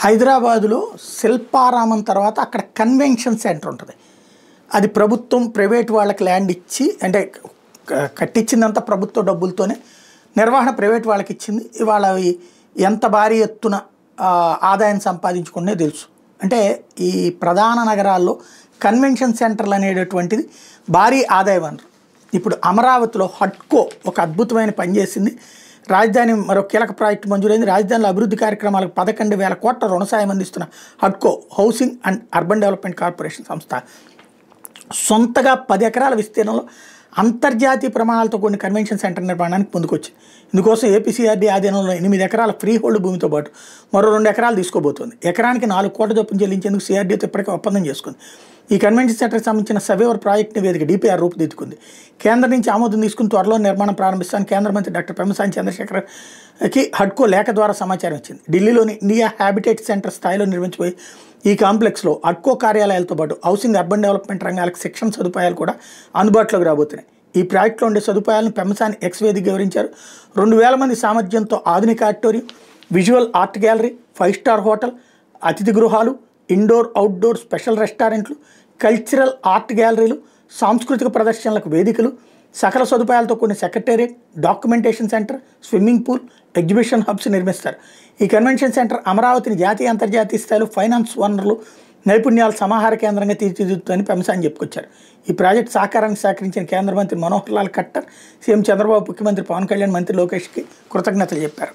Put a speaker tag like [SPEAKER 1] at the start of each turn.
[SPEAKER 1] హైదరాబాదులో శిల్పారామం తర్వాత అక్కడ కన్వెన్షన్ సెంటర్ ఉంటుంది. అది ప్రభుత్వం ప్రైవేట్ వాళ్ళకి ల్యాండ్ ఇచ్చి అంటే కట్టించిందంతా ప్రభుత్వ డబ్బులతోనే, నిర్వహణ ప్రైవేట్ వాళ్ళకి ఇచ్చింది. ఇవాళ అవి ఎంత భారీ ఎత్తున ఆదాయం సంపాదించుకునే తెలుసు. అంటే ఈ ప్రధాన నగరాల్లో కన్వెన్షన్ సెంటర్లు అనేటటువంటిది భారీ ఆదాయ వనరు. ఇప్పుడు అమరావతిలో హడ్కో ఒక అద్భుతమైన పని చేసింది. రాజధాని మరో కీలక ప్రాజెక్టు మంజూరైంది. రాజధానిలో అభివృద్ధి కార్యక్రమాలకు 11,000 కోట్ల రుణ సాయం అందిస్తున్న హడ్కో housing and urban development corporation సంస్థ సొంతగా 10 ఎకరాల విస్తీర్ణంలో అంతర్జాతీయ ప్రమాణాలతో కూడిన కన్వెన్షన్ సెంటర్ నిర్మాణానికి ముందుకొచ్చింది. ఇందుకోసం ఏపీసీఆర్డీ ఆధీనంలో 8 ఎకరాల ఫ్రీ హోల్డ్ భూమితో పాటు మరో 2 ఎకరాలు తీసుకోబోతోంది. ఎకరానికి 4 కోట్ల చొప్పున చెల్లించేందుకు సిఆర్డీతో ఇప్పటికే ఒప్పందం చేసుకుంది. ఈ కన్వెన్షన్ సెంటర్కి సంబంధించిన సర్వేవర్ ప్రాజెక్టు నివేదిక DPR రూపుదిద్దుకుంది. కేంద్రం నుంచి ఆమోదం తీసుకుని త్వరలో నిర్మాణం ప్రారంభిస్తానని కేంద్ర మంత్రి డాక్టర్ పెమ్మసాని చంద్రశేఖర్కి హడ్కో లేఖ ద్వారా సమాచారం ఇచ్చింది. ఢిల్లీలోని ఇండియా హ్యాబిటేట్ సెంటర్ స్థాయిలో నిర్మించబోయే ఈ కాంప్లెక్స్లో హడ్కో కార్యాలయాలతో పాటు హౌసింగ్ అర్బన్ డెవలప్మెంట్ రంగాలకు శిక్షణ సదుపాయాలు కూడా అందుబాటులోకి రాబోతున్నాయి. ఈ ప్రాజెక్టులో ఉండే సదుపాయాలను పెమ్మసాని ఎక్స్ వేదికగా వివరించారు. 2,000 మంది సామర్థ్యంతో ఆధునిక auditorium, visual art gallery, 5 star hotel, అతిథి గృహాలు, ఇండోర్ అవుట్డోర్ స్పెషల్ రెస్టారెంట్లు, కల్చరల్ ఆర్ట్ గ్యాలరీలు, సాంస్కృతిక ప్రదర్శనలకు వేదికలు, సకల సదుపాయాలతో కూడిన secretariat, documentation centre, swimming pool, exhibition hubs నిర్మిస్తారు. ఈ కన్వెన్షన్ సెంటర్ అమరావతిని జాతీయ అంతర్జాతీయ స్థాయిలో ఫైనాన్స్ వనరులు, నైపుణ్యాల సమాహార కేంద్రంగా తీర్చిదిద్దుతుందని పెమ్మసాని చెప్పుకొచ్చారు. ఈ ప్రాజెక్టు సహకారానికి సహకరించిన కేంద్ర మంత్రి మనోహర్ లాల్ ఖట్టర్, సీఎం చంద్రబాబు, ముఖ్యమంత్రి పవన్ కళ్యాణ్, మంత్రి లోకేష్కి కృతజ్ఞతలు చెప్పారు.